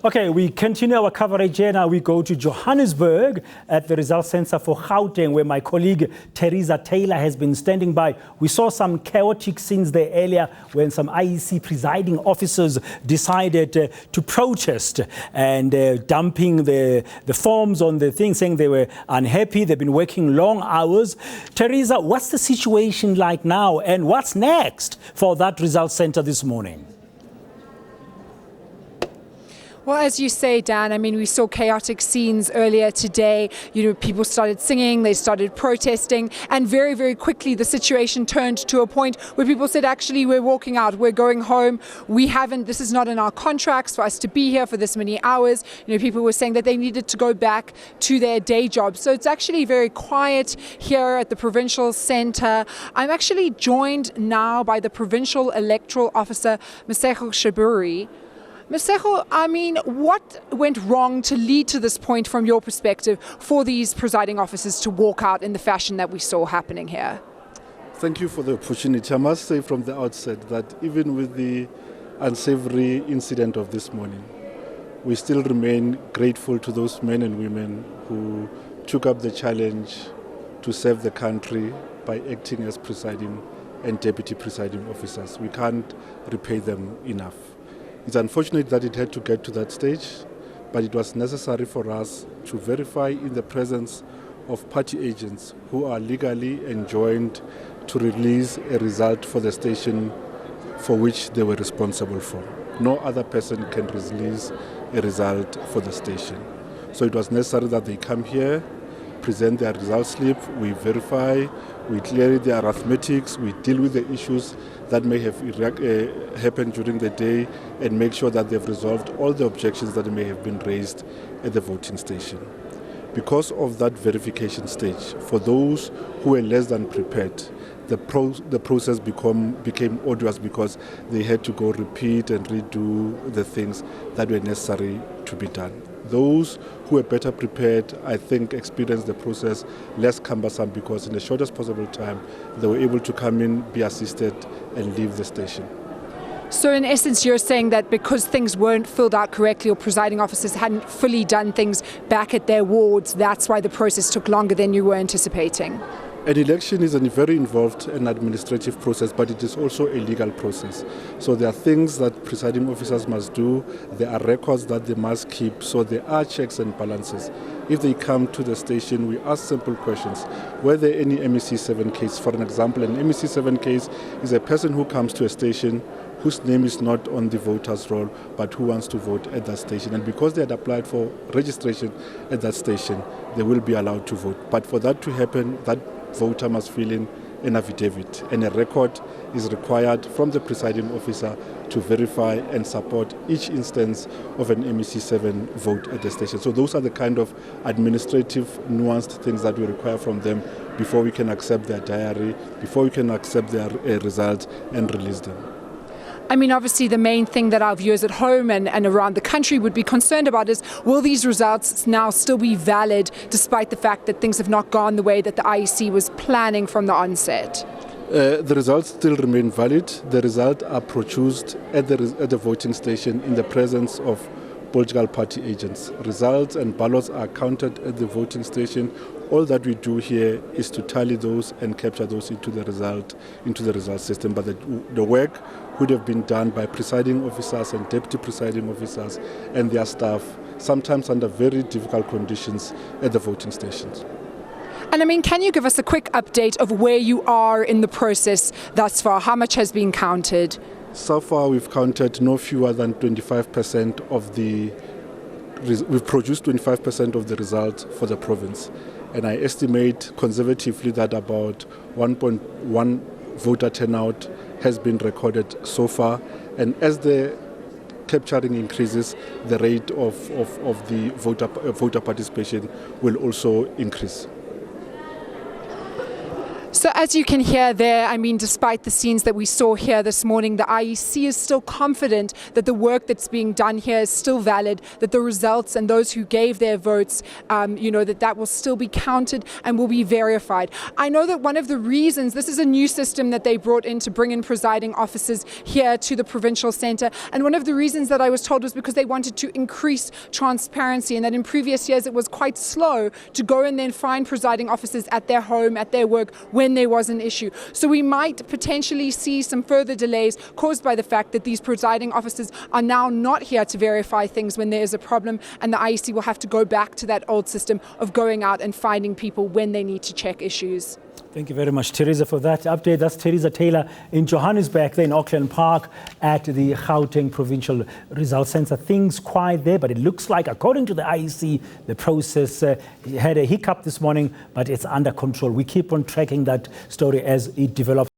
Okay, we continue our coverage here. Now we go to Johannesburg at the Results Center for Gauteng, where my colleague Teresa Taylor has been standing by. We saw some chaotic scenes there earlier when some IEC presiding officers decided to protest and dumping the forms on the thing, saying they were unhappy. They've been working long hours. Teresa, what's the situation like now, and what's next for that Results Center this morning? Well, as you say, Dan, I mean, we saw chaotic scenes earlier today. You know, people started singing, they started protesting, and very, very quickly the situation turned to a point where people said, actually, we're walking out, we're going home. This is not in our contracts for us to be here for this many hours. You know, people were saying that they needed to go back to their day jobs. So it's actually very quiet here at the Provincial Centre. I'm actually joined now by the Provincial Electoral Officer, Masego Shaburi. Masego, I mean, what went wrong to lead to this point from your perspective for these presiding officers to walk out in the fashion that we saw happening here? Thank you for the opportunity. I must say from the outset that even with the unsavory incident of this morning, we still remain grateful to those men and women who took up the challenge to serve the country by acting as presiding and deputy presiding officers. We can't repay them enough. It's unfortunate that it had to get to that stage, but it was necessary for us to verify in the presence of party agents who are legally enjoined to release a result for the station for which they were responsible for. No other person can release a result for the station. So it was necessary that they come here, present their result slip, we verify, we clear the arithmetics, we deal with the issues that may have happened during the day and make sure that they've resolved all the objections that may have been raised at the voting station. Because of that verification stage, for those who were less than prepared, the process became arduous because they had to go repeat and redo the things that were necessary to be done. Those who were better prepared, I think, experienced the process less cumbersome because in the shortest possible time, they were able to come in, be assisted, and leave the station. So in essence, you're saying that because things weren't filled out correctly or presiding officers hadn't fully done things back at their wards, that's why the process took longer than you were anticipating? An election is a very involved and administrative process, but it is also a legal process. So there are things that presiding officers must do, there are records that they must keep, so there are checks and balances. If they come to the station, we ask simple questions. Were there any MEC 7 case? For an example, an MEC 7 case is a person who comes to a station whose name is not on the voter's roll, but who wants to vote at that station. And because they had applied for registration at that station, they will be allowed to vote. But for that to happen, that voter must fill in an affidavit, and a record is required from the presiding officer to verify and support each instance of an MEC 7 vote at the station. So those are the kind of administrative, nuanced things that we require from them before we can accept their diary, before we can accept their results and release them. I mean, obviously, the main thing that our viewers at home and around the country would be concerned about is, will these results now still be valid despite the fact that things have not gone the way that the IEC was planning from the onset? The results still remain valid. The results are produced at the voting station in the presence of political party agents. Results and ballots are counted at the voting station. All that we do here is to tally those and capture those into the result system. But the work would have been done by presiding officers and deputy presiding officers and their staff, sometimes under very difficult conditions at the voting stations. And I mean, can you give us a quick update of where you are in the process thus far? How much has been counted? So far, we've counted no fewer than 25% of we've produced 25% of the results for the province. And I estimate conservatively that about 1.1 voter turnout has been recorded so far. And as the capturing increases, the rate of the voter participation will also increase. So as you can hear there, I mean, despite the scenes that we saw here this morning, the IEC is still confident that the work that's being done here is still valid, that the results and those who gave their votes, that will still be counted and will be verified. I know that one of the reasons, this is a new system that they brought in to bring in presiding officers here to the provincial centre, and one of the reasons that I was told was because they wanted to increase transparency, and that in previous years it was quite slow to go and then find presiding officers at their home, at their work, when there was an issue. So we might potentially see some further delays caused by the fact that these presiding officers are now not here to verify things when there is a problem, and the IEC will have to go back to that old system of going out and finding people when they need to check issues. Thank you very much, Teresa, for that update. That's Teresa Taylor in Johannesburg, there in Auckland Park at the Gauteng Provincial Results Centre. Things quiet there, but it looks like, according to the IEC, the process had a hiccup this morning, but it's under control. We keep on tracking that story as it develops.